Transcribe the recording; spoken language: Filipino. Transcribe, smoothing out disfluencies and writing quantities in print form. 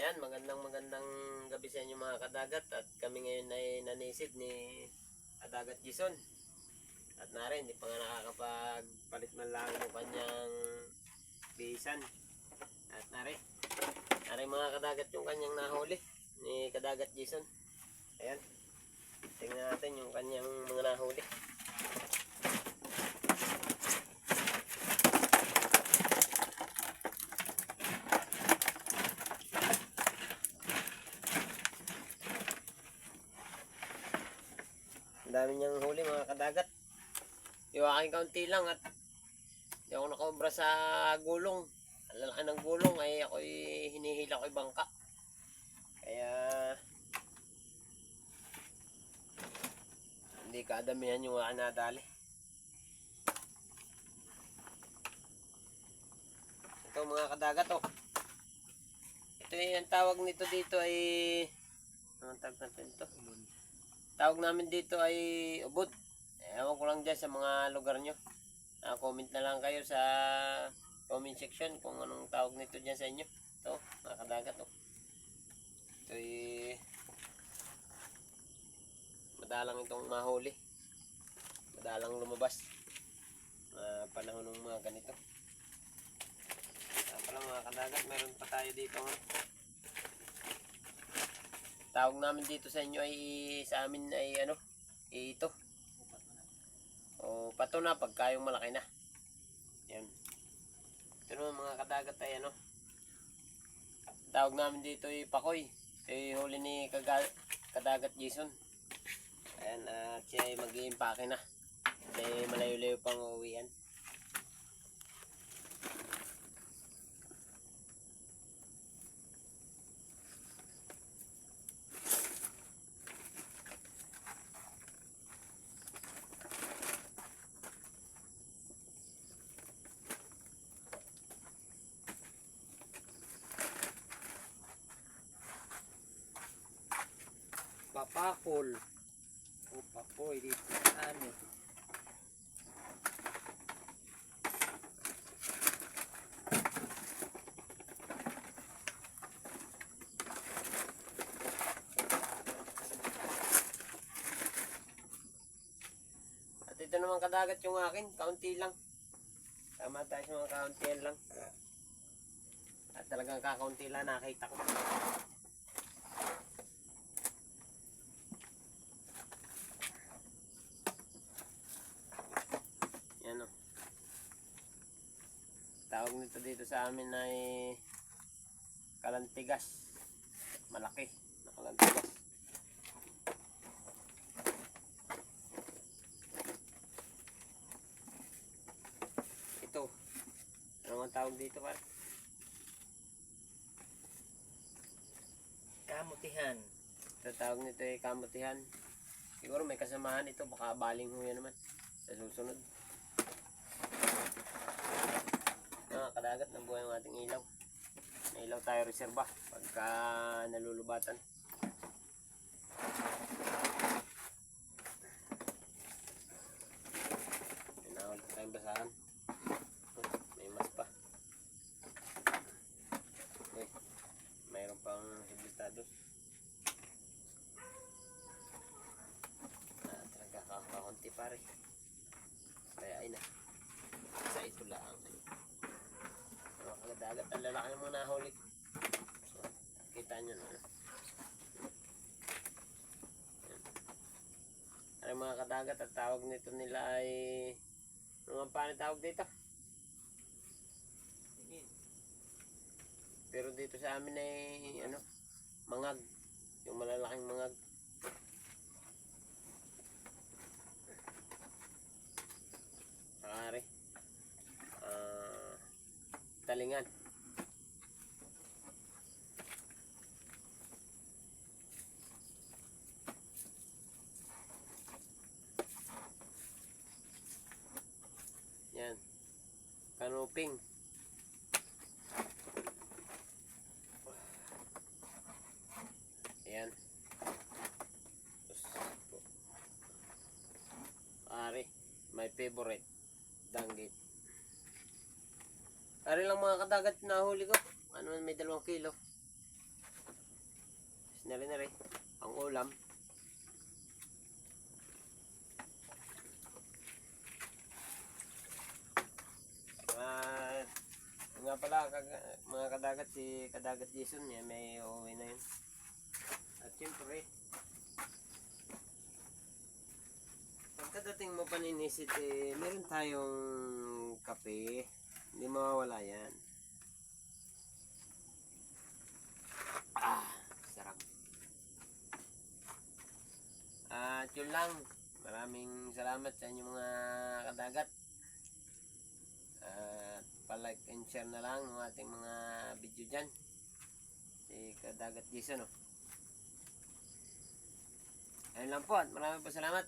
Ayan, magandang gabi sa inyo mga kadagat. At kami ngayon ay nanisid ni Kadagat Jason. At nari, hindi pa nga nakakapagpalit man lang ng kanyang bihisan. At nari mga kadagat yung kanyang nahuli ni Kadagat Jason. Ayan, tingnan natin yung kanyang mga nahuli. Dami niyang huli mga kadagat. Yung aking kaunti lang at di ako nakobra sa gulong. Ang lalaki ng gulong ay ako'y hinihila ko'y bangka. Kaya hindi kadamihan yung aking nadali. Ito mga kadagat oh. Ito yung tawag nito dito ay anong tawag natin ito? Tawag namin dito ay ubod. Ewan ko lang dyan sa mga lugar nyo. Comment na lang kayo sa comment section kung anong tawag nito dyan sa inyo. Ito, mga kadagat. Oh. Ito ay madalang itong mahuli. Madalang lumabas. Panahon ng mga ganito. Pala mga kadagat, meron pa tayo dito. Tawag namin dito sa inyo ay sa amin ay ano, ito. O pato na pagka yung malaki na. Yan. Ito naman mga kadagat ay ano. Tawag namin dito ay pakoy. Ito ay huli ni Kadagat Jason. Ayan, at siya ay mag-iimpake na. Kasi malayo-layo pang uuwian. Papakol o papoy dito sa amin. At ito naman kadagat yung akin, kaunti lang. Tama tayo sa mga kauntihan lang. At talagang kakaunti lang nakita ko. Tawag nito dito sa amin ay kalantigas. Malaki na kalantigas. Ito. Ano ang tawag dito pa? Kamutihan. Ito tawag nito ay kamutihan. Siguro may kasamahan ito. Baka baling ho yan naman sa susunod. Kadagat ng buhay ng ating ilaw. May ilaw tayo reserba pagka nalulubatan. Pinawal tayong basahan. May mas pa. Okay. Mayroon pang hiblitados. Talaga kakakunti pare. Kaya ay na. Sa ito lang. Kadagat ang lalaki ng mga nahuli. So, kita nyo na. Ano mga kadagat at tawag nito nila ay ano paano tawag dito? Pero dito sa amin ay ano, mangag. Yung malalaking mangag. Pare. Talingan. Yan. Kanuping. Ayan. Ari, my favorite. Danggit. Ari lang mga kadagat na huli ko. Ano may 2 kilo. Sinari-nari. Ang ulam. At nga pala mga kadagat, si Kadagat Jason niya may uuwi na yun. At syempre, pagkadating mo paninisid, meron tayong kape. Hindi mawawala yan. Sarap. At yun lang. Maraming salamat sa inyo mga kadagat. At palike and share na lang ang ating mga video dyan. Si Kadagat Jason, oh. Ayun lang po at maraming salamat.